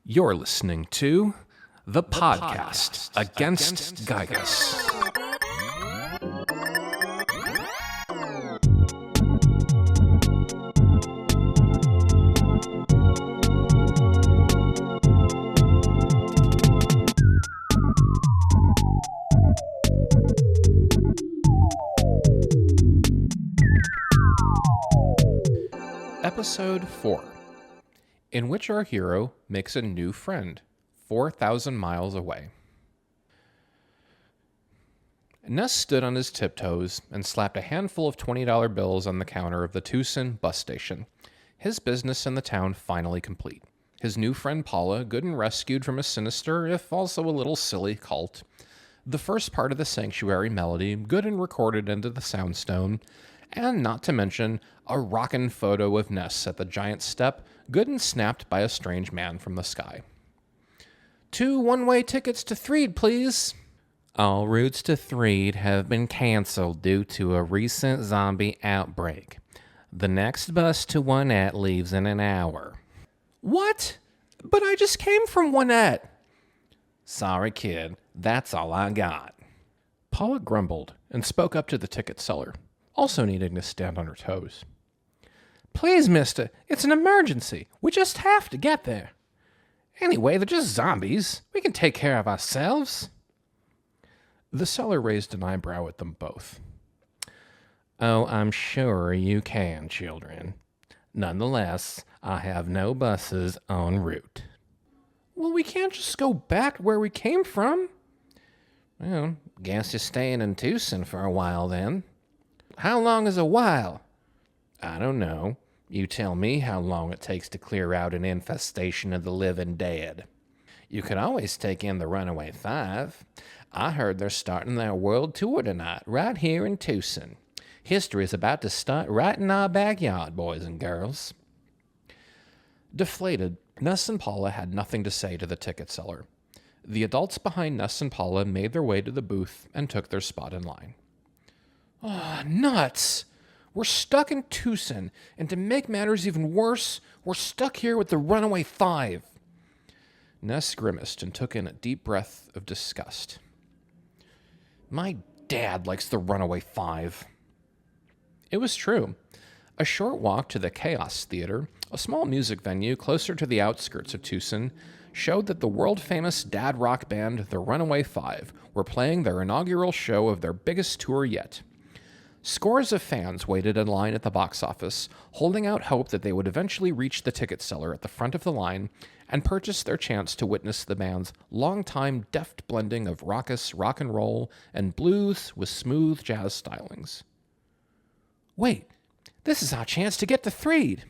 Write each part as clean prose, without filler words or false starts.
You're listening to the podcast against Giygas. Episode 4, in which our hero makes a new friend 4,000 miles away. Ness stood on his tiptoes and slapped a handful of $20 bills on the counter of the Twoson bus station. His business in the town finally complete. His new friend Paula, good and rescued from a sinister, if also a little silly, cult. The first part of the Sanctuary melody, good and recorded into the Soundstone. And not to mention a rockin' photo of Ness at the giant step, good and snapped by a strange man from the sky. 2 one-way tickets to Threed, please. All routes to Threed have been canceled due to a recent zombie outbreak. The next bus to Onette leaves in an hour. What? But I just came from Onette. Sorry, kid. That's all I got. Paula grumbled and spoke up to the ticket seller, also needing to stand on her toes. Please, mister, it's an emergency. We just have to get there. Anyway, they're just zombies. We can take care of ourselves. The seller raised an eyebrow at them both. Oh, I'm sure you can, children. Nonetheless, I have no buses en route. Well, we can't just go back where we came from. Well, guess you're staying in Twoson for a while then. How long is a while? I don't know. You tell me how long it takes to clear out an infestation of the living dead. You could always take in the Runaway Five. I heard they're starting their world tour tonight, right here in Twoson. History is about to start right in our backyard, boys and girls. Deflated, Ness and Paula had nothing to say to the ticket seller. The adults behind Ness and Paula made their way to the booth and took their spot in line. Oh, nuts! We're stuck in Twoson, and to make matters even worse, we're stuck here with the Runaway Five. Ness grimaced and took in a deep breath of disgust. My dad likes the Runaway Five. It was true. A short walk to the Chaos Theater, a small music venue closer to the outskirts of Twoson, showed that the world-famous dad rock band, the Runaway Five, were playing their inaugural show of their biggest tour yet. Scores of fans waited in line at the box office, holding out hope that they would eventually reach the ticket seller at the front of the line and purchase their chance to witness the band's long-time deft blending of raucous rock and roll and blues with smooth jazz stylings. Wait, this is our chance to get to Threed.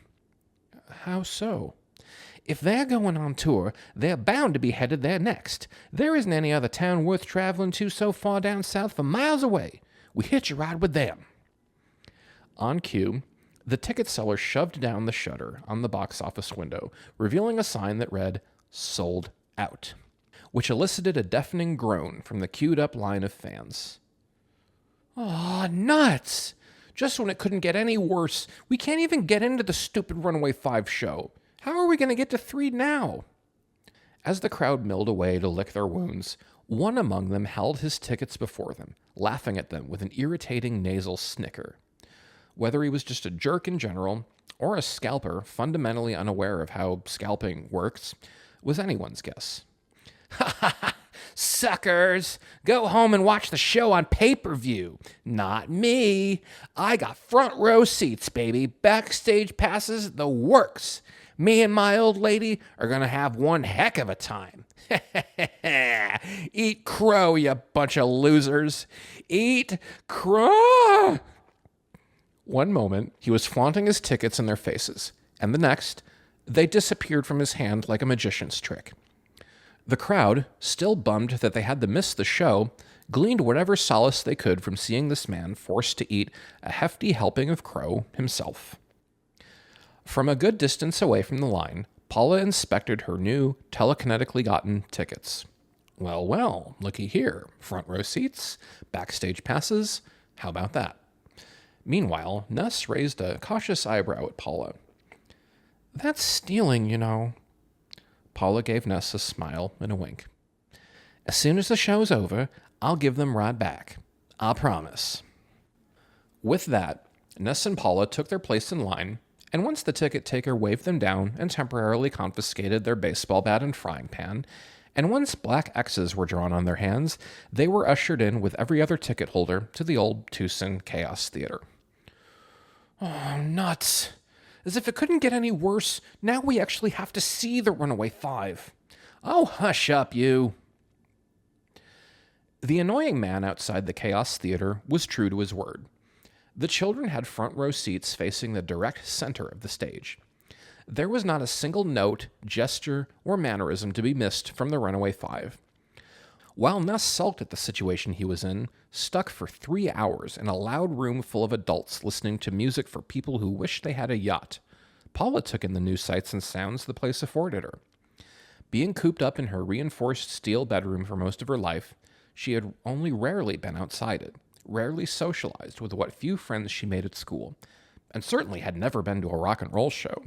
How so? If they're going on tour, they're bound to be headed there next. There isn't any other town worth traveling to so far down south for miles away. We hitch a ride with them. On cue, the ticket seller shoved down the shutter on the box office window, revealing a sign that read, Sold Out, which elicited a deafening groan from the queued-up line of fans. Aw, nuts! Just when it couldn't get any worse, we can't even get into the stupid Runaway Five show. How are we going to get to Threed now? As the crowd milled away to lick their wounds, one among them held his tickets before them, laughing at them with an irritating nasal snicker. Whether he was just a jerk in general, or a scalper fundamentally unaware of how scalping works, was anyone's guess. Ha ha ha! Suckers! Go home and watch the show on pay-per-view. Not me. I got front row seats, baby. Backstage passes, the works. Me and my old lady are going to have one heck of a time. Eat crow, you bunch of losers. Eat crow. One moment, he was flaunting his tickets in their faces, and the next, they disappeared from his hand like a magician's trick. The crowd, still bummed that they had to miss the show, gleaned whatever solace they could from seeing this man forced to eat a hefty helping of crow himself. From a good distance away from the line, Paula inspected her new, telekinetically gotten tickets. Well, well, looky here. Front row seats, backstage passes. How about that? Meanwhile, Ness raised a cautious eyebrow at Paula. That's stealing, you know. Paula gave Ness a smile and a wink. As soon as the show's over, I'll give them right back. I promise. With that, Ness and Paula took their place in line, and once the ticket taker waved them down and temporarily confiscated their baseball bat and frying pan, and once black X's were drawn on their hands, they were ushered in with every other ticket holder to the old Twoson Chaos Theater. Oh, nuts. As if it couldn't get any worse, now we actually have to see the Runaway Five. Oh, hush up, you. The annoying man outside the Chaos Theater was true to his word. The children had front row seats facing the direct center of the stage. There was not a single note, gesture, or mannerism to be missed from the Runaway Five. While Ness sulked at the situation he was in, stuck for 3 hours in a loud room full of adults listening to music for people who wished they had a yacht, Paula took in the new sights and sounds the place afforded her. Being cooped up in her reinforced steel bedroom for most of her life, she had only rarely been outside it, rarely socialized with what few friends she made at school, and certainly had never been to a rock and roll show.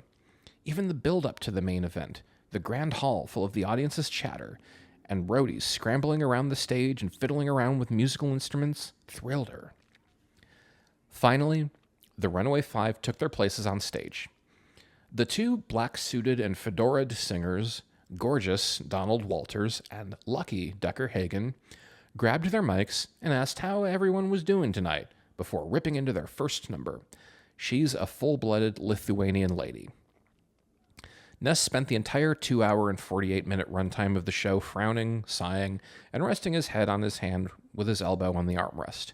Even the build-up to the main event, the grand hall full of the audience's chatter, and roadies scrambling around the stage and fiddling around with musical instruments, thrilled her. Finally, the Runaway Five took their places on stage. The two black-suited and fedoraed singers, gorgeous Donald Walters and lucky Decker Hagen, grabbed their mics and asked how everyone was doing tonight before ripping into their first number, She's a Full-Blooded Lithuanian Lady. Ness spent the entire 2-hour and 48-minute runtime of the show frowning, sighing, and resting his head on his hand with his elbow on the armrest.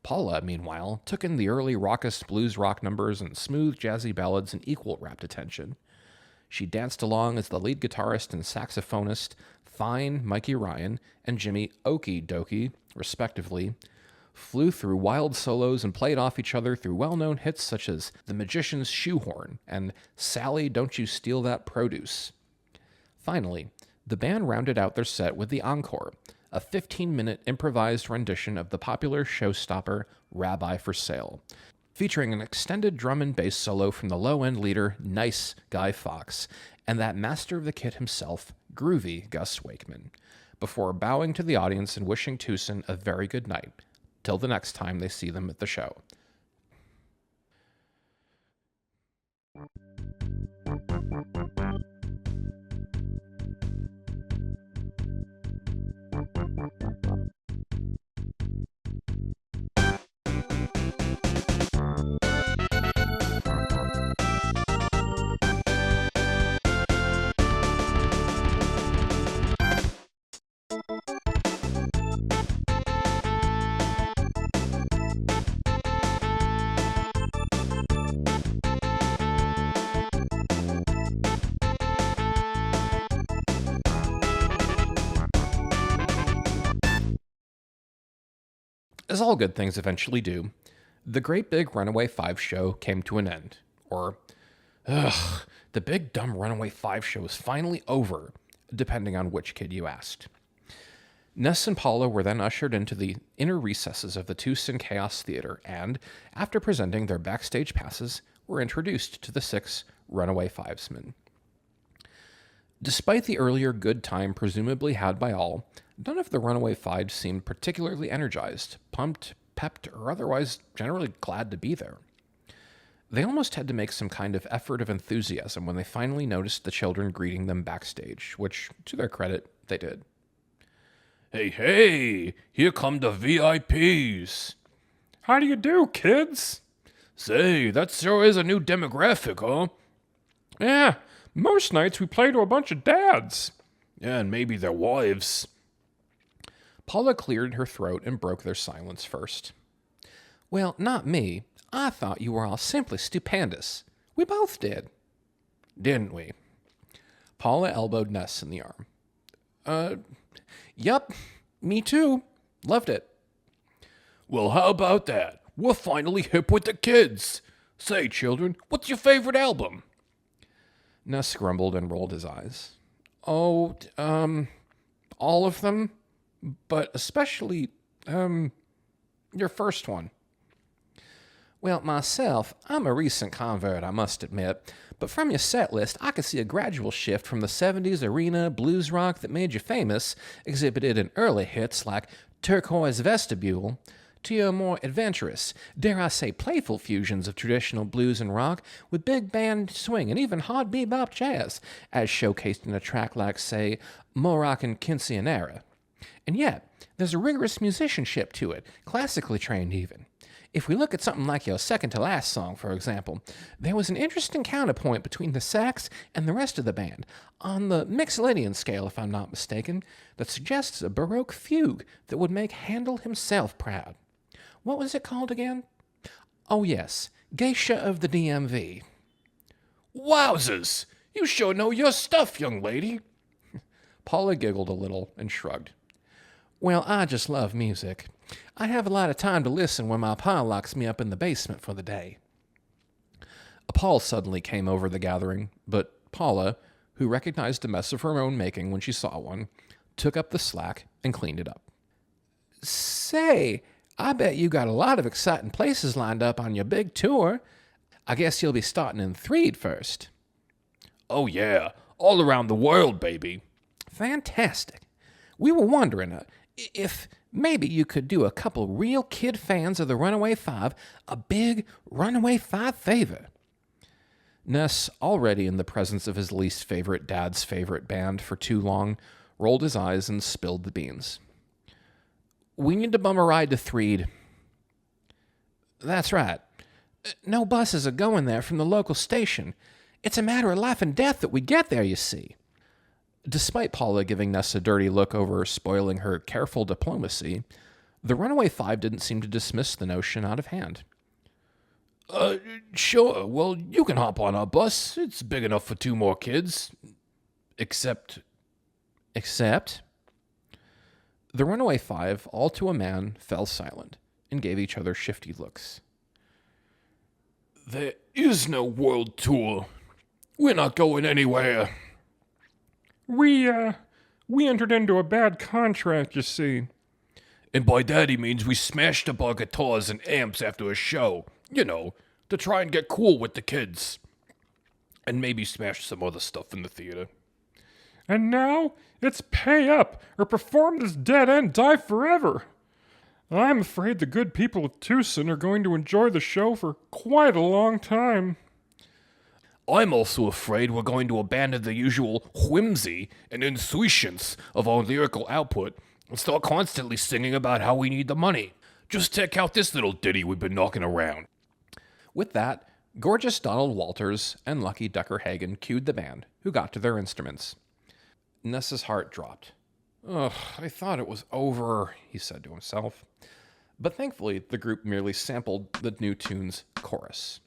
Paula, meanwhile, took in the early raucous blues rock numbers and smooth jazzy ballads in equal rapt attention. She danced along as the lead guitarist and saxophonist, Fine Mikey Ryan and Jimmy Okie Dokie, respectively, flew through wild solos and played off each other through well-known hits such as The Magician's Shoehorn and Sally, Don't You Steal That Produce. Finally, the band rounded out their set with the encore, a 15-minute improvised rendition of the popular showstopper Rabbi for Sale, featuring an extended drum and bass solo from the low-end leader Nice Guy Fawkes and that master of the kit himself, groovy Gus Wakeman, before bowing to the audience and wishing Twoson a very good night, till the next time they see them at the show. As all good things eventually do, the Great Big Runaway Five show came to an end. Or, the Big Dumb Runaway Five show is finally over, depending on which kid you asked. Ness and Paula were then ushered into the inner recesses of the Twoson Chaos Theater and, after presenting their backstage passes, were introduced to the 6 Runaway Fivesmen. Despite the earlier good time presumably had by all, none of the Runaway Five seemed particularly energized, pumped, pepped, or otherwise generally glad to be there. They almost had to make some kind of effort of enthusiasm when they finally noticed the children greeting them backstage, which, to their credit, they did. Hey, hey, here come the VIPs. How do you do, kids? Say, that sure is a new demographic, huh? Yeah, most nights we play to a bunch of dads. Yeah, and maybe their wives. Paula cleared her throat and broke their silence first. Well, not me. I thought you were all simply stupendous. We both did. Didn't we? Paula elbowed Ness in the arm. Yup, me too. Loved it. Well, how about that? We're finally hip with the kids. Say, children, what's your favorite album? Ness grumbled and rolled his eyes. Oh, all of them, but especially, your first one. Well, myself, I'm a recent convert, I must admit, but from your set list, I can see a gradual shift from the 70s arena blues rock that made you famous, exhibited in early hits like Turquoise Vestibule, to your more adventurous, dare I say playful fusions of traditional blues and rock with big band swing and even hard bebop jazz, as showcased in a track like, say, Moroccan Quinceanera. And yet, there's a rigorous musicianship to it, classically trained even. If we look at something like your second-to-last song, for example, there was an interesting counterpoint between the sax and the rest of the band, on the Mixolydian scale, if I'm not mistaken, that suggests a Baroque fugue that would make Handel himself proud. What was it called again? Oh yes, Geisha of the DMV. Wowzers! You sure know your stuff, young lady. Paula giggled a little and shrugged. Well, I just love music. I have a lot of time to listen when my pa locks me up in the basement for the day. A pause suddenly came over the gathering, but Paula, who recognized a mess of her own making when she saw one, took up the slack and cleaned it up. Say, I bet you got a lot of exciting places lined up on your big tour. I guess you'll be starting in Threed first. Oh yeah, all around the world, baby. Fantastic. We were wondering if maybe you could do a couple real kid fans of the Runaway Five a big Runaway Five favor. Ness, already in the presence of his least favorite dad's favorite band for too long, rolled his eyes and spilled the beans. We need to bum a ride to Threed. That's right. No buses are going there from the local station. It's a matter of life and death that we get there, you see. Despite Paula giving Ness a dirty look over spoiling her careful diplomacy, the Runaway Five didn't seem to dismiss the notion out of hand. Sure, well, you can hop on our bus. It's big enough for 2 more kids. Except? The Runaway Five, all to a man, fell silent and gave each other shifty looks. There is no world tour. We're not going anywhere. We entered into a bad contract, you see. And by that he means we smashed up our guitars and amps after a show. You know, to try and get cool with the kids. And maybe smash some other stuff in the theater. And now it's pay up or perform this dead end, die forever. I'm afraid the good people of Twoson are going to enjoy the show for quite a long time. I'm also afraid we're going to abandon the usual whimsy and insouciance of our lyrical output and start constantly singing about how we need the money. Just check out this little ditty we've been knocking around. With that, gorgeous Donald Walters and Lucky Decker Hagen cued the band, who got to their instruments. Ness's heart dropped. Ugh, I thought it was over, he said to himself. But thankfully, the group merely sampled the new tune's chorus.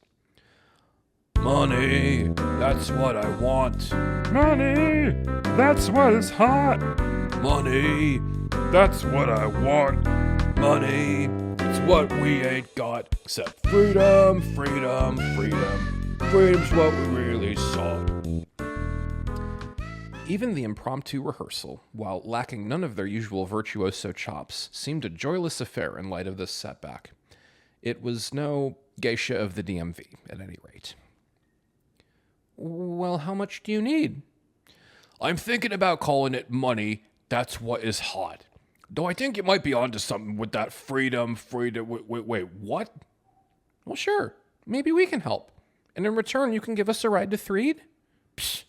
Money, that's what I want. Money, that's what is hot. Money, That's what I want. money, it's what we ain't got. Except freedom, freedom, freedom. Freedom's what we really sought. Even the impromptu rehearsal, while lacking none of their usual virtuoso chops, seemed a joyless affair in light of this setback. It was no geisha of the DMV, at any rate. Well, how much do you need? I'm thinking about calling it money, that's what is hot. Though I think you might be onto something with that freedom, wait, what? Well, sure. Maybe we can help. And in return, you can give us a ride to Threed? Psst.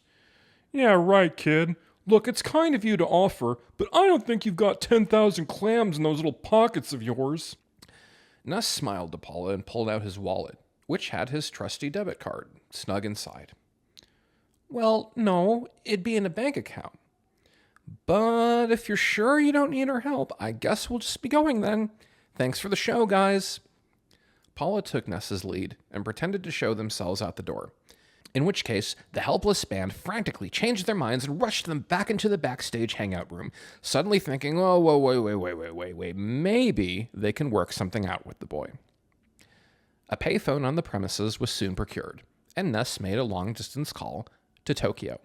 Yeah, right, kid. Look, it's kind of you to offer, but I don't think you've got 10,000 clams in those little pockets of yours. Ness smiled to Paula and pulled out his wallet, which had his trusty debit card, snug inside. Well, no, it'd be in a bank account. But if you're sure you don't need our help, I guess we'll just be going then. Thanks for the show, guys. Paula took Ness's lead and pretended to show themselves out the door, in which case the helpless band frantically changed their minds and rushed them back into the backstage hangout room, suddenly thinking, oh, wait, maybe they can work something out with the boy. A payphone on the premises was soon procured, and Ness made a long-distance call to Tokyo.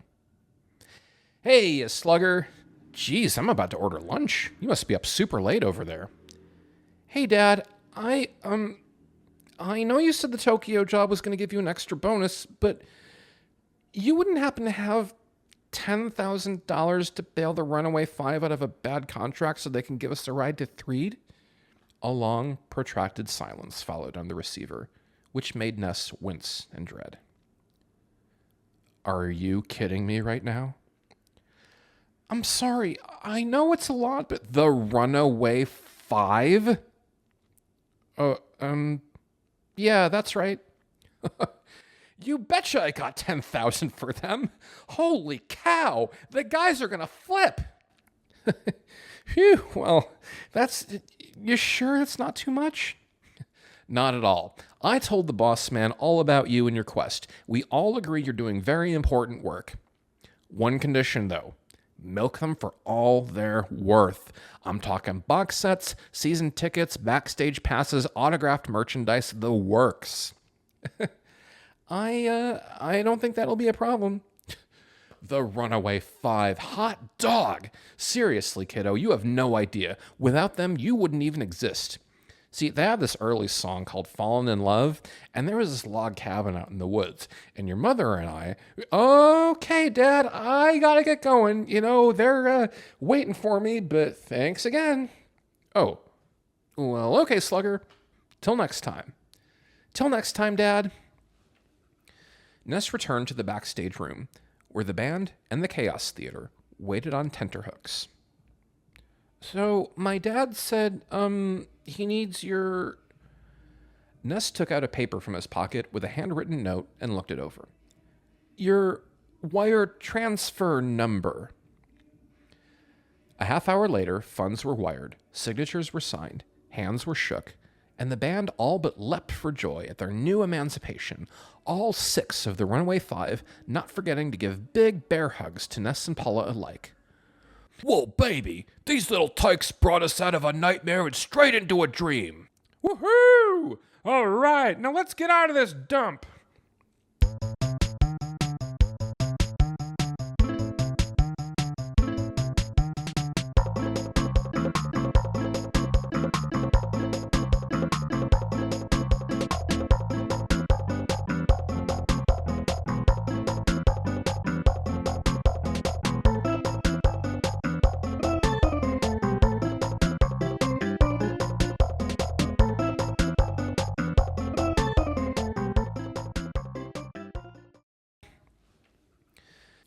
Hey, you slugger. Geez, I'm about to order lunch. You must be up super late over there. Hey, Dad, I I know you said the Tokyo job was going to give you an extra bonus, but you wouldn't happen to have $10,000 to bail the Runaway Five out of a bad contract so they can give us a ride to Threed? A long, protracted silence followed on the receiver, which made Ness wince and dread. Are you kidding me right now? I'm sorry. I know it's a lot, but the Runaway Five? Yeah, that's right. You betcha I got 10,000 for them. Holy cow, the guys are gonna flip. Phew, well, you sure it's not too much? Not at all. I told the boss man all about you and your quest. We all agree you're doing very important work. One condition, though. Milk them for all they're worth. I'm talking box sets, season tickets, backstage passes, autographed merchandise, the works. I don't think that'll be a problem. The Runaway Five. Hot dog! Seriously, kiddo, you have no idea. Without them, you wouldn't even exist. See, they had this early song called Fallen in Love, and there was this log cabin out in the woods. And your mother and I, okay, Dad, I gotta get going. You know, they're waiting for me, but thanks again. Oh, well, okay, Slugger. Till next time. Till next time, Dad. Ness returned to the backstage room, where the band and the Chaos Theater waited on tenterhooks. So, my dad said, he needs your... Ness took out a paper from his pocket with a handwritten note and looked it over. Your wire transfer number. A half hour later, funds were wired, signatures were signed, hands were shook, and the band all but leapt for joy at their new emancipation, all 6 of the Runaway Five not forgetting to give big bear hugs to Ness and Paula alike. Whoa, baby, these little tykes brought us out of a nightmare and straight into a dream. Woohoo! All right, now let's get out of this dump.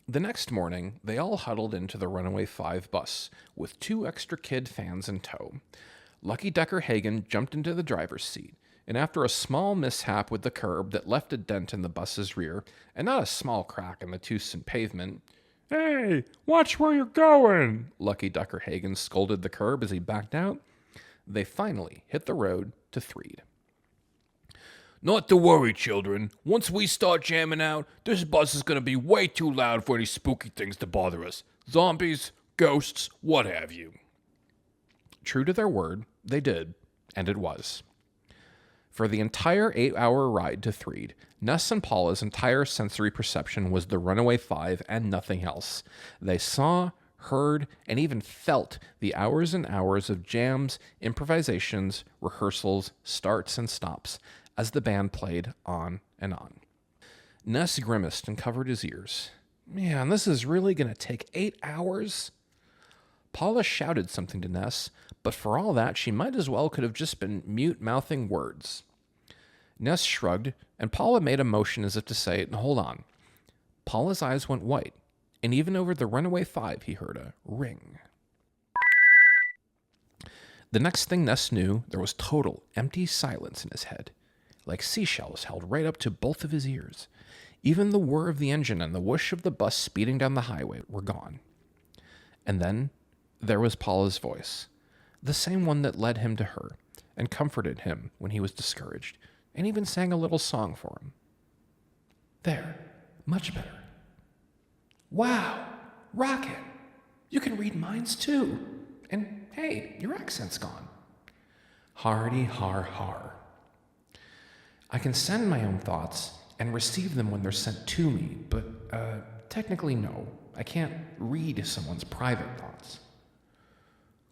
The next morning, they all huddled into the Runaway Five bus, with 2 extra kid fans in tow. Lucky Decker Hagen jumped into the driver's seat, and after a small mishap with the curb that left a dent in the bus's rear, and not a small crack in the Twoson pavement, Hey, watch where you're going! Lucky Ducker Hagen scolded the curb as he backed out, they finally hit the road to Threed. Not to worry, children. Once we start jamming out, this bus is gonna be way too loud for any spooky things to bother us. Zombies, ghosts, what have you. True to their word, they did, and it was. For the entire 8-hour ride to Threed, Ness and Paula's entire sensory perception was the Runaway Five and nothing else. They saw, heard, and even felt the hours and hours of jams, improvisations, rehearsals, starts, and stops as the band played on and on. Ness grimaced and covered his ears. Man, this is really going to take 8 hours? Paula shouted something to Ness, but for all that, she might as well could have just been mute-mouthing words. Ness shrugged, and Paula made a motion as if to say, hold on. Paula's eyes went white, and even over the Runaway Five he heard a ring. The next thing Ness knew, there was total, empty silence in his head, like seashells held right up to both of his ears. Even the whir of the engine and the whoosh of the bus speeding down the highway were gone. And then there was Paula's voice, the same one that led him to her and comforted him when he was discouraged, and even sang a little song for him. There, much better. Wow, rocket. You can read minds too. And hey, your accent's gone. Hardy har har. I can send my own thoughts and receive them when they're sent to me, but technically no. I can't read someone's private thoughts.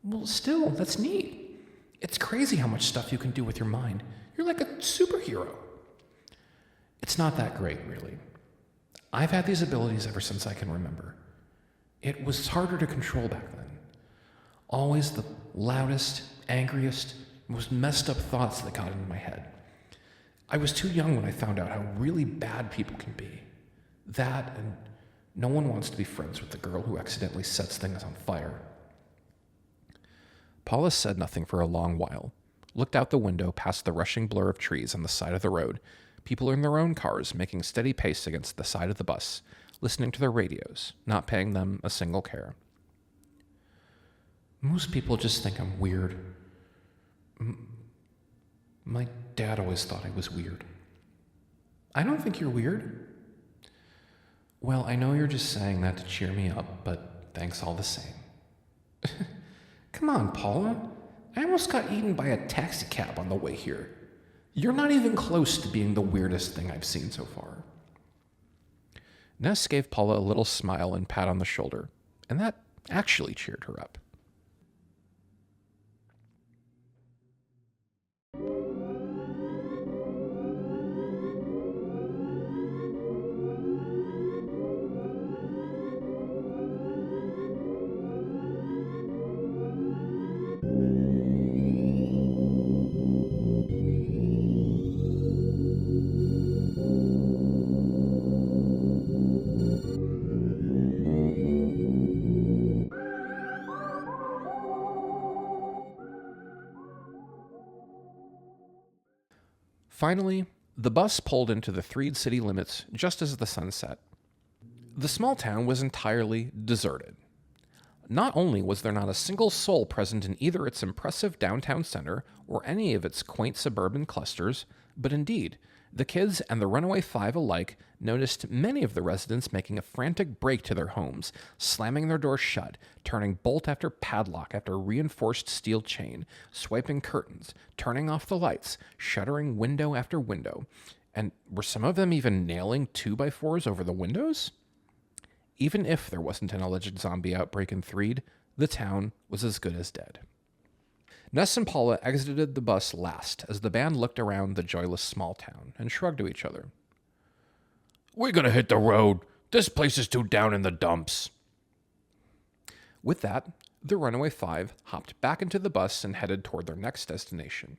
Well, still, that's neat. It's crazy how much stuff you can do with your mind. You're like a superhero. It's not that great, really. I've had these abilities ever since I can remember. It was harder to control back then. Always the loudest, angriest, most messed up thoughts that got into my head. I was too young when I found out how really bad people can be. That, and no one wants to be friends with the girl who accidentally sets things on fire. Paula said nothing for a long while, looked out the window past the rushing blur of trees on the side of the road, people in their own cars making steady pace against the side of the bus, listening to their radios, not paying them a single care. Most people just think I'm weird. My dad always thought I was weird. I don't think you're weird. Well, I know you're just saying that to cheer me up, but thanks all the same. Come on, Paula. I almost got eaten by a taxi cab on the way here. You're not even close to being the weirdest thing I've seen so far. Ness gave Paula a little smile and pat on the shoulder, and that actually cheered her up. Finally, the bus pulled into the Threed city limits just as the sun set. The small town was entirely deserted. Not only was there not a single soul present in either its impressive downtown center or any of its quaint suburban clusters, but indeed, the kids and the Runaway Five alike noticed many of the residents making a frantic break to their homes, slamming their doors shut, turning bolt after padlock after reinforced steel chain, swiping curtains, turning off the lights, shuttering window after window. And were some of them even nailing 2x4s over the windows? Even if there wasn't an alleged zombie outbreak in Threed, the town was as good as dead. Ness and Paula exited the bus last as the band looked around the joyless small town and shrugged to each other. We're gonna hit the road. This place is too down in the dumps. With that, the Runaway Five hopped back into the bus and headed toward their next destination.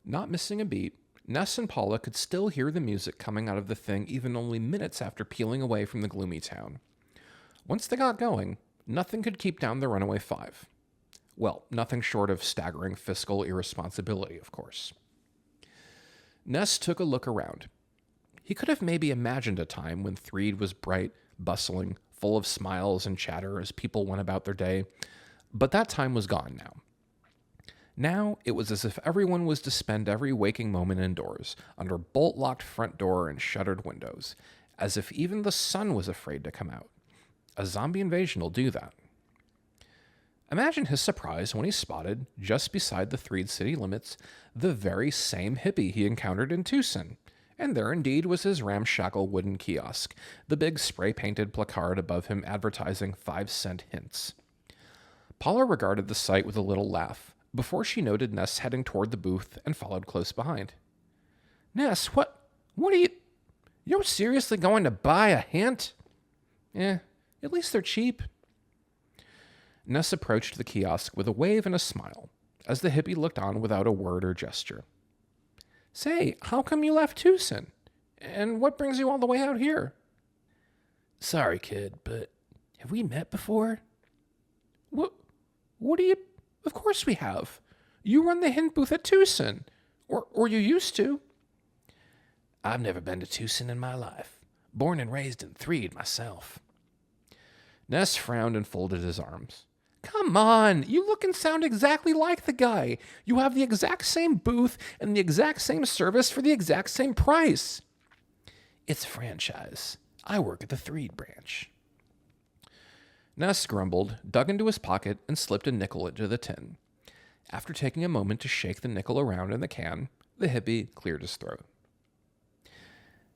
Not missing a beat, Ness and Paula could still hear the music coming out of the thing even only minutes after peeling away from the gloomy town. Once they got going, nothing could keep down the Runaway Five. Well, nothing short of staggering fiscal irresponsibility, of course. Ness took a look around. He could have maybe imagined a time when Threed was bright, bustling, full of smiles and chatter as people went about their day, but that time was gone now. Now it was as if everyone was to spend every waking moment indoors, under bolt-locked front door and shuttered windows, as if even the sun was afraid to come out. A zombie invasion will do that. Imagine his surprise when he spotted, just beside the Threed city limits, the very same hippie he encountered in Twoson. And there indeed was his ramshackle wooden kiosk, the big spray-painted placard above him advertising 5-cent hints. Paula regarded the sight with a little laugh, before she noted Ness heading toward the booth and followed close behind. Ness, what are you're seriously going to buy a hint? At least they're cheap. Ness approached the kiosk with a wave and a smile, as the hippie looked on without a word or gesture. Say, how come you left Twoson? And what brings you all the way out here? Sorry, kid, but have we met before? What do you... Of course we have. You run the hint booth at Twoson. Or you used to. I've never been to Twoson in my life. Born and raised in Threed myself. Ness frowned and folded his arms. Come on, you look and sound exactly like the guy. You have the exact same booth and the exact same service for the exact same price. It's a franchise. I work at the Threed branch. Ness grumbled, dug into his pocket, and slipped a nickel into the tin. After taking a moment to shake the nickel around in the can, the hippie cleared his throat.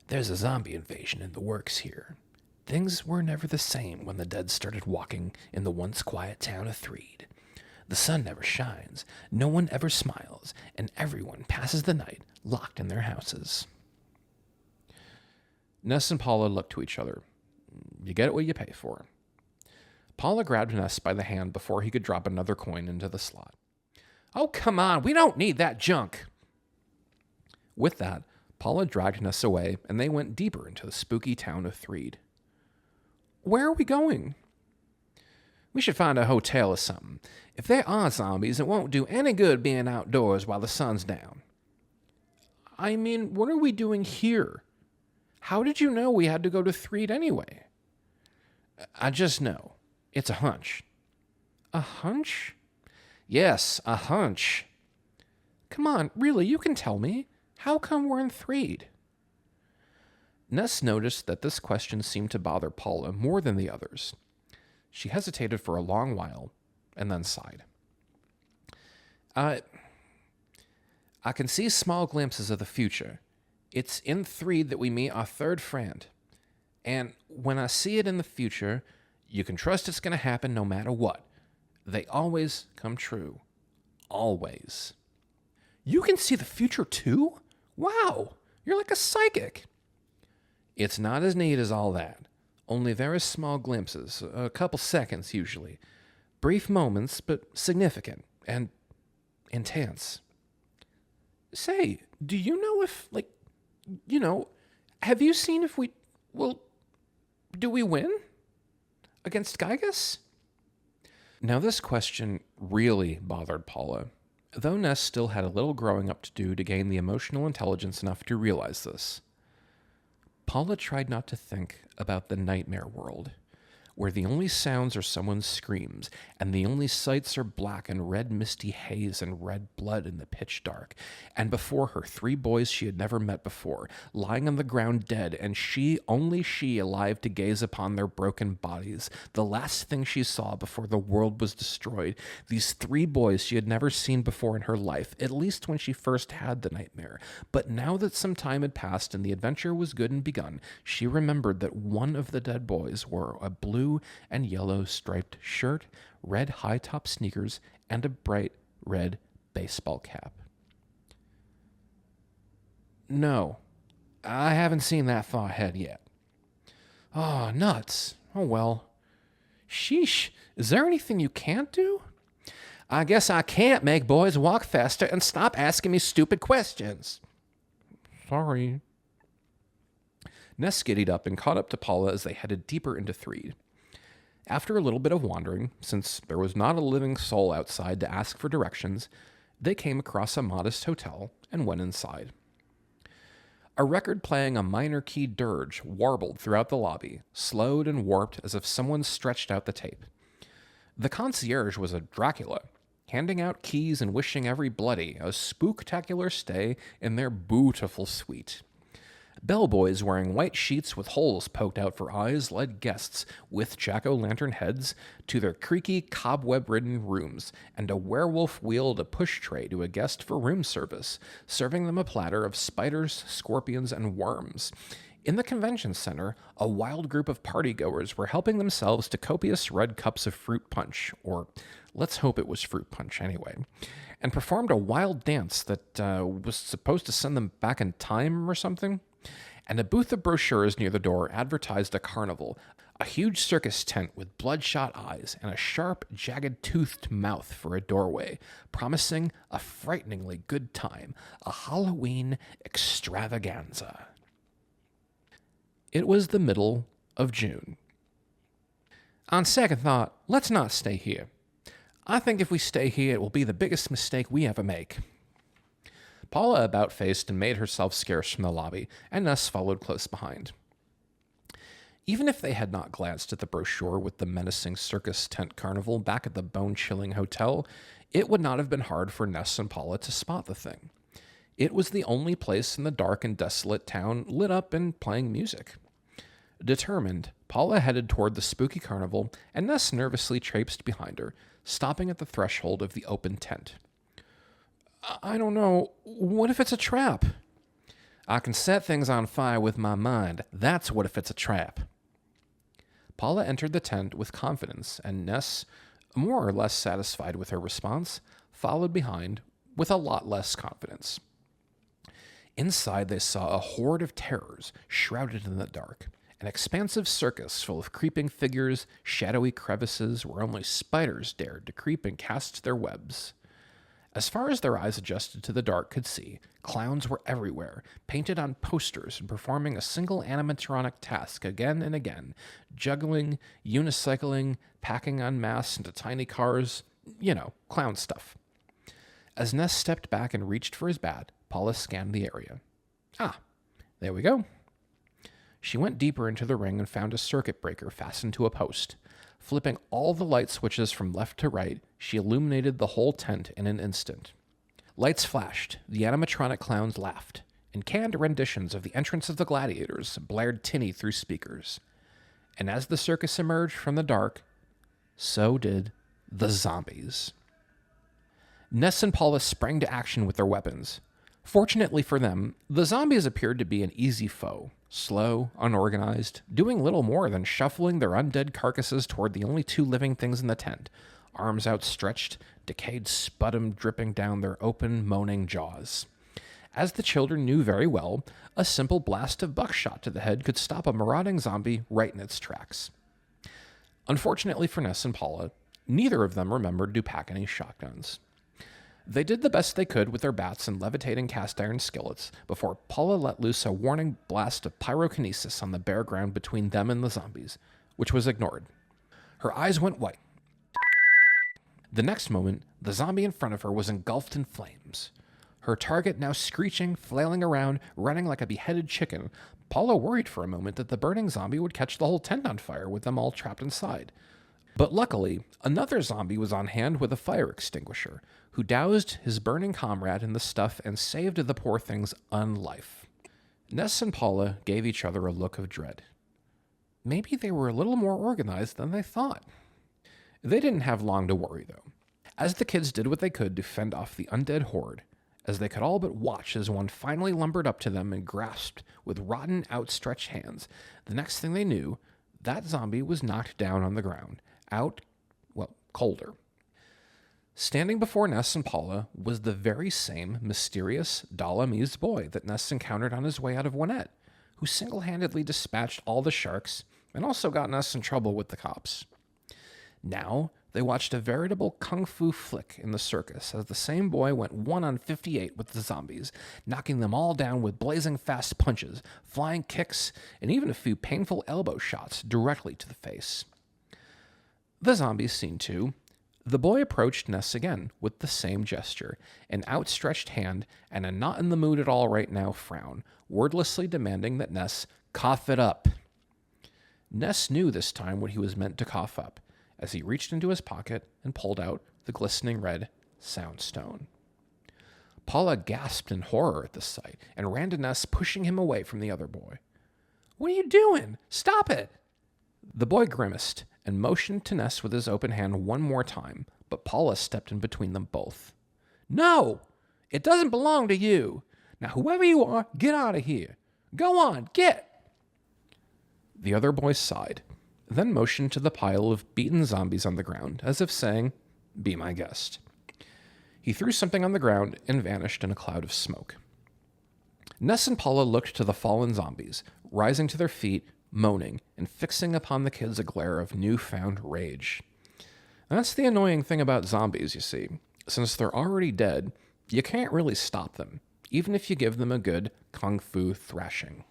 There's a zombie invasion in the works here. Things were never the same when the dead started walking in the once quiet town of Threed. The sun never shines, no one ever smiles, and everyone passes the night locked in their houses. Ness and Paula looked to each other. You get what you pay for. Paula grabbed Ness by the hand before he could drop another coin into the slot. Oh, come on, we don't need that junk. With that, Paula dragged Ness away, and they went deeper into the spooky town of Threed. Where are we going? We should find a hotel or something. If there are zombies, it won't do any good being outdoors while the sun's down. I mean, what are we doing here? How did you know we had to go to Threed anyway? I just know. It's a hunch. A hunch? Yes, a hunch. Come on, really, you can tell me. How come we're in Threed? Ness noticed that this question seemed to bother Paula more than the others. She hesitated for a long while, and then sighed. I can see small glimpses of the future. It's in Threed that we meet our third friend. And when I see it in the future, you can trust it's going to happen no matter what. They always come true. Always. You can see the future too? Wow, you're like a psychic. It's not as neat as all that. Only very small glimpses, a couple seconds usually. Brief moments, but significant and intense. Say, do you know if, have you seen if do we win? Against Giygas? Now this question really bothered Paula, though Ness still had a little growing up to do to gain the emotional intelligence enough to realize this. Paula tried not to think about the nightmare world, where the only sounds are someone's screams, and the only sights are black and red misty haze and red blood in the pitch dark, and before her 3 boys she had never met before, lying on the ground dead, and only she alive to gaze upon their broken bodies, the last thing she saw before the world was destroyed. These 3 boys she had never seen before in her life, at least when she first had the nightmare. But now that some time had passed and the adventure was good and begun, she remembered that one of the dead boys wore a blue and yellow striped shirt, red high-top sneakers, and a bright red baseball cap. No, I haven't seen that far ahead yet. Oh, nuts. Oh, well. Sheesh, is there anything you can't do? I guess I can't make boys walk faster and stop asking me stupid questions. Sorry. Ness giddied up and caught up to Paula as they headed deeper into Threed. After a little bit of wandering, since there was not a living soul outside to ask for directions, they came across a modest hotel and went inside. A record playing a minor key dirge warbled throughout the lobby, slowed and warped as if someone stretched out the tape. The concierge was a Dracula, handing out keys and wishing every bloody a spooktacular stay in their beautiful suite. Bellboys wearing white sheets with holes poked out for eyes led guests with jack-o'-lantern heads to their creaky, cobweb-ridden rooms, and a werewolf wheeled a push tray to a guest for room service, serving them a platter of spiders, scorpions, and worms. In the convention center, a wild group of partygoers were helping themselves to copious red cups of fruit punch, or let's hope it was fruit punch anyway, and performed a wild dance that was supposed to send them back in time or something. And a booth of brochures near the door advertised a carnival, a huge circus tent with bloodshot eyes and a sharp, jagged-toothed mouth for a doorway, promising a frighteningly good time, a Halloween extravaganza. It was the middle of June. On second thought, let's not stay here. I think if we stay here, it will be the biggest mistake we ever make. Paula about-faced and made herself scarce from the lobby, and Ness followed close behind. Even if they had not glanced at the brochure with the menacing circus tent carnival back at the bone-chilling hotel, it would not have been hard for Ness and Paula to spot the thing. It was the only place in the dark and desolate town lit up and playing music. Determined, Paula headed toward the spooky carnival, and Ness nervously traipsed behind her, stopping at the threshold of the open tent. I don't know. What if it's a trap? I can set things on fire with my mind. That's what if it's a trap. Paula entered the tent with confidence, and Ness, more or less satisfied with her response, followed behind with a lot less confidence. Inside, they saw a horde of terrors shrouded in the dark, an expansive circus full of creeping figures, shadowy crevices where only spiders dared to creep and cast their webs. As far as their eyes adjusted to the dark could see, clowns were everywhere, painted on posters and performing a single animatronic task again and again, juggling, unicycling, packing en masse into tiny cars, clown stuff. As Ness stepped back and reached for his bat, Paula scanned the area. Ah, there we go. She went deeper into the ring and found a circuit breaker fastened to a post. Flipping all the light switches from left to right, she illuminated the whole tent in an instant. Lights flashed, the animatronic clowns laughed, and canned renditions of the entrance of the gladiators blared tinny through speakers. And as the circus emerged from the dark, so did the zombies. Ness and Paula sprang to action with their weapons. Fortunately for them, the zombies appeared to be an easy foe, slow, unorganized, doing little more than shuffling their undead carcasses toward the only two living things in the tent, arms outstretched, decayed sputum dripping down their open, moaning jaws. As the children knew very well, a simple blast of buckshot to the head could stop a marauding zombie right in its tracks. Unfortunately for Ness and Paula, neither of them remembered to pack any shotguns. They did the best they could with their bats and levitating cast iron skillets before Paula let loose a warning blast of pyrokinesis on the bare ground between them and the zombies, which was ignored. Her eyes went white. The next moment, the zombie in front of her was engulfed in flames. Her target now screeching, flailing around, running like a beheaded chicken, Paula worried for a moment that the burning zombie would catch the whole tent on fire with them all trapped inside. But luckily, another zombie was on hand with a fire extinguisher, who doused his burning comrade in the stuff and saved the poor thing's unlife. Ness and Paula gave each other a look of dread. Maybe they were a little more organized than they thought. They didn't have long to worry, though, as the kids did what they could to fend off the undead horde, as they could all but watch as one finally lumbered up to them and grasped with rotten, outstretched hands. The next thing they knew, that zombie was knocked down on the ground, colder. Standing before Ness and Paula was the very same mysterious, doll-amazed boy that Ness encountered on his way out of Winnett, who single-handedly dispatched all the sharks and also got Ness in trouble with the cops. Now, they watched a veritable kung fu flick in the circus as the same boy went 1 on 58 with the zombies, knocking them all down with blazing fast punches, flying kicks, and even a few painful elbow shots directly to the face. The zombies seen to, the boy approached Ness again with the same gesture, an outstretched hand and a not in the mood at all right now frown, wordlessly demanding that Ness cough it up. Ness knew this time what he was meant to cough up, as he reached into his pocket and pulled out the glistening red Soundstone. Paula gasped in horror at the sight and ran to Ness, pushing him away from the other boy. "What are you doing? Stop it!" The boy grimaced and motioned to Ness with his open hand one more time, but Paula stepped in between them both. "No! It doesn't belong to you! Now, whoever you are, get out of here! Go on, get!" The other boy sighed, then motioned to the pile of beaten zombies on the ground, as if saying, "Be my guest." He threw something on the ground and vanished in a cloud of smoke. Ness and Paula looked to the fallen zombies, rising to their feet, moaning, and fixing upon the kids a glare of newfound rage. That's the annoying thing about zombies, you see. Since they're already dead, you can't really stop them, even if you give them a good kung fu thrashing.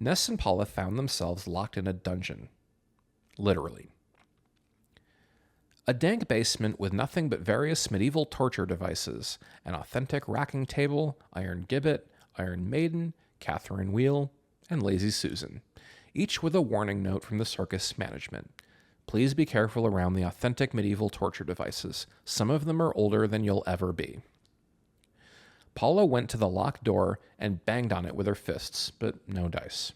Ness and Paula found themselves locked in a dungeon. Literally. A dank basement with nothing but various medieval torture devices, an authentic racking table, iron gibbet, Iron Maiden, Catherine Wheel, and Lazy Susan, each with a warning note from the circus management. Please be careful around the authentic medieval torture devices. Some of them are older than you'll ever be. Paula went to the locked door and banged on it with her fists, but no dice.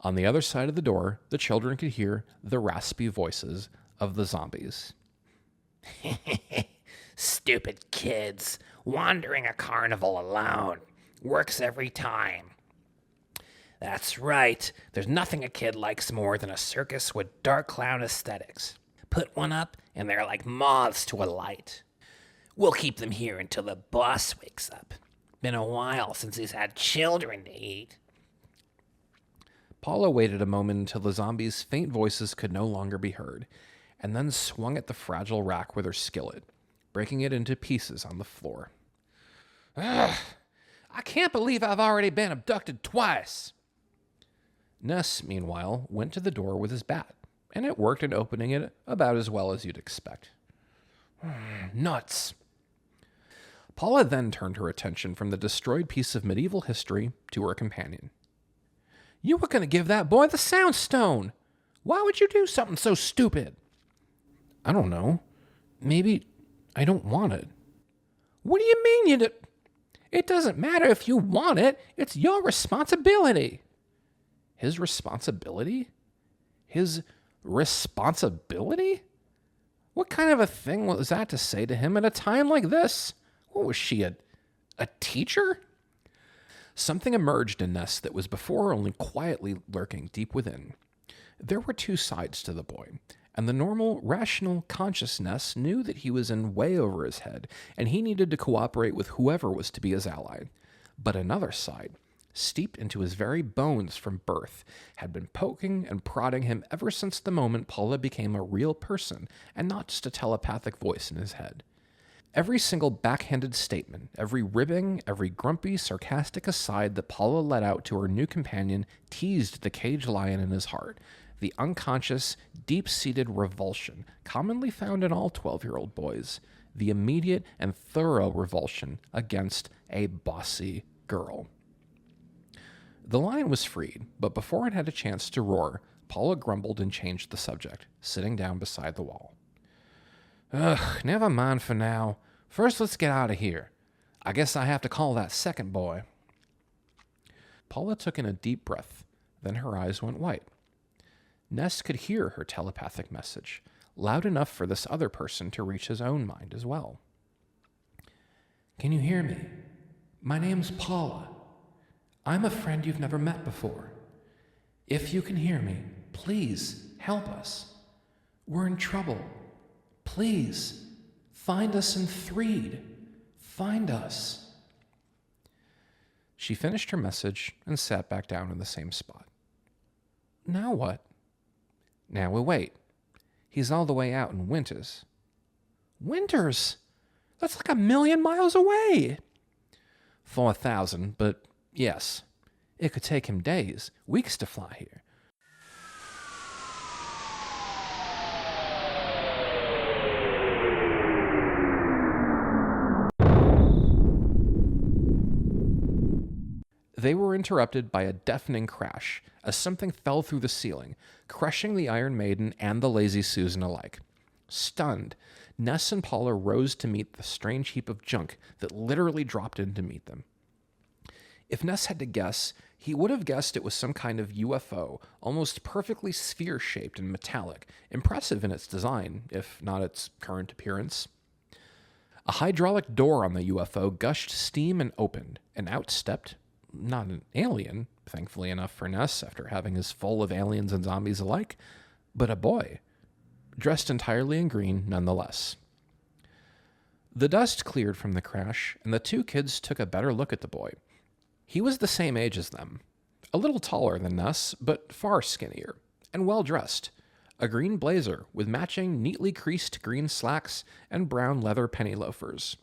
On the other side of the door, the children could hear the raspy voices of the zombies. Stupid kids, wandering a carnival alone. Works every time. That's right, there's nothing a kid likes more than a circus with dark clown aesthetics. Put one up, and they're like moths to a light. We'll keep them here until the boss wakes up. Been a while since he's had children to eat. Paula waited a moment until the zombies' faint voices could no longer be heard, and then swung at the fragile rack with her skillet, breaking it into pieces on the floor. Ugh, I can't believe I've already been abducted twice. Ness, meanwhile, went to the door with his bat, and it worked in opening it about as well as you'd expect. Nuts. Paula then turned her attention from the destroyed piece of medieval history to her companion. You were going to give that boy the Soundstone. Why would you do something so stupid? I don't know. Maybe I don't want it. What do you mean you do? It doesn't matter if you want it. It's your responsibility. His responsibility? His responsibility? What kind of a thing was that to say to him at a time like this? What was she, a teacher? Something emerged in Ness that was before only quietly lurking deep within. There were two sides to the boy, and the normal, rational consciousness knew that he was in way over his head, and he needed to cooperate with whoever was to be his ally. But another side, steeped into his very bones from birth, had been poking and prodding him ever since the moment Paula became a real person and not just a telepathic voice in his head. Every single backhanded statement, every ribbing, every grumpy, sarcastic aside that Paula let out to her new companion teased the caged lion in his heart, the unconscious, deep-seated revulsion commonly found in all 12-year-old boys, the immediate and thorough revulsion against a bossy girl. The lion was freed, but before it had a chance to roar, Paula grumbled and changed the subject, sitting down beside the wall. Ugh, never mind for now. First, let's get out of here. I guess I have to call that second boy. Paula took in a deep breath, then her eyes went white. Ness could hear her telepathic message, loud enough for this other person to reach his own mind as well. Can you hear me? My name's Paula. I'm a friend you've never met before. If you can hear me, please help us. We're in trouble. Please, find us in Threed. Find us. She finished her message and sat back down in the same spot. Now what? Now we wait. He's all the way out in Winters. Winters? That's like 1,000,000 miles away. 4,000, but yes, it could take him days, weeks to fly here. They were interrupted by a deafening crash as something fell through the ceiling, crushing the Iron Maiden and the Lazy Susan alike. Stunned, Ness and Paula rose to meet the strange heap of junk that literally dropped in to meet them. If Ness had to guess, he would have guessed it was some kind of UFO, almost perfectly sphere-shaped and metallic, impressive in its design, if not its current appearance. A hydraulic door on the UFO gushed steam and opened, and out stepped, not an alien, thankfully enough for Ness after having his full of aliens and zombies alike, but a boy, dressed entirely in green nonetheless. The dust cleared from the crash, and the two kids took a better look at the boy. He was the same age as them, a little taller than Ness, but far skinnier, and well-dressed. A green blazer with matching neatly creased green slacks and brown leather penny loafers.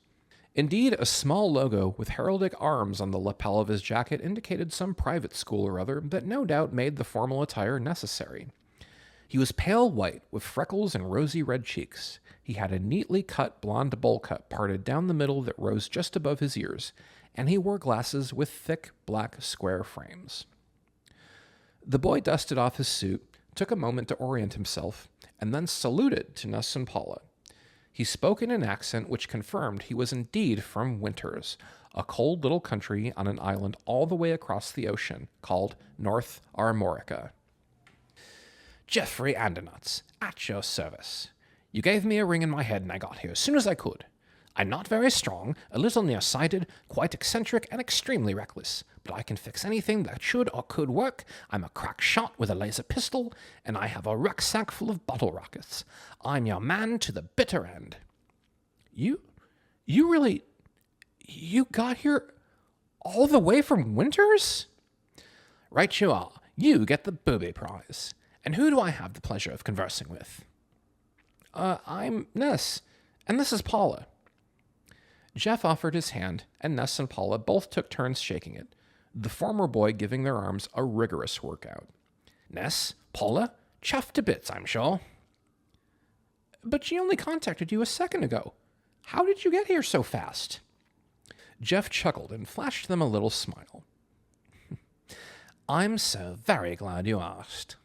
Indeed, a small logo with heraldic arms on the lapel of his jacket indicated some private school or other that no doubt made the formal attire necessary. He was pale white, with freckles and rosy red cheeks. He had a neatly cut blonde bowl cut parted down the middle that rose just above his ears, and he wore glasses with thick, black, square frames. The boy dusted off his suit, took a moment to orient himself, and then saluted to Ness and Paula. He spoke in an accent which confirmed he was indeed from Winters, a cold little country on an island all the way across the ocean called North Armorica. Geoffrey Andernuts, at your service. You gave me a ring in my head and I got here as soon as I could. I'm not very strong, a little nearsighted, quite eccentric, and extremely reckless, but I can fix anything that should or could work. I'm a crack shot with a laser pistol, and I have a rucksack full of bottle rockets. I'm your man to the bitter end. You got here all the way from Winters? Right you are. You get the booby prize. And who do I have the pleasure of conversing with? I'm Ness, and this is Paula. Jeff offered his hand, and Ness and Paula both took turns shaking it, the former boy giving their arms a rigorous workout. Ness, Paula, chuffed to bits, I'm sure. But she only contacted you a second ago. How did you get here so fast? Jeff chuckled and flashed them a little smile. I'm so very glad you asked.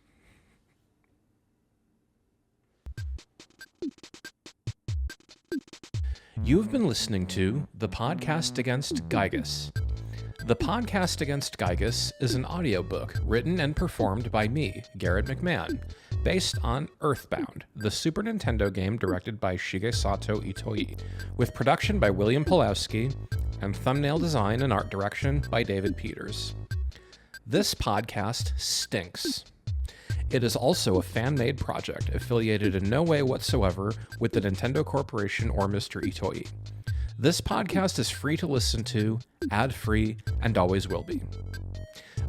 You have been listening to The Podcast Against Giygas. The Podcast Against Giygas is an audiobook written and performed by me, Garrett McMahon, based on Earthbound, the Super Nintendo game directed by Shigesato Itoi, with production by William Pulowski and thumbnail design and art direction by David Peters. This podcast stinks. It is also a fan-made project affiliated in no way whatsoever with the Nintendo Corporation or Mr. Itoi. This podcast is free to listen to, ad-free, and always will be.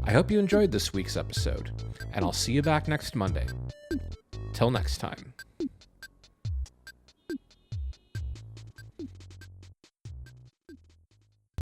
I hope you enjoyed this week's episode, and I'll see you back next Monday. Till next time.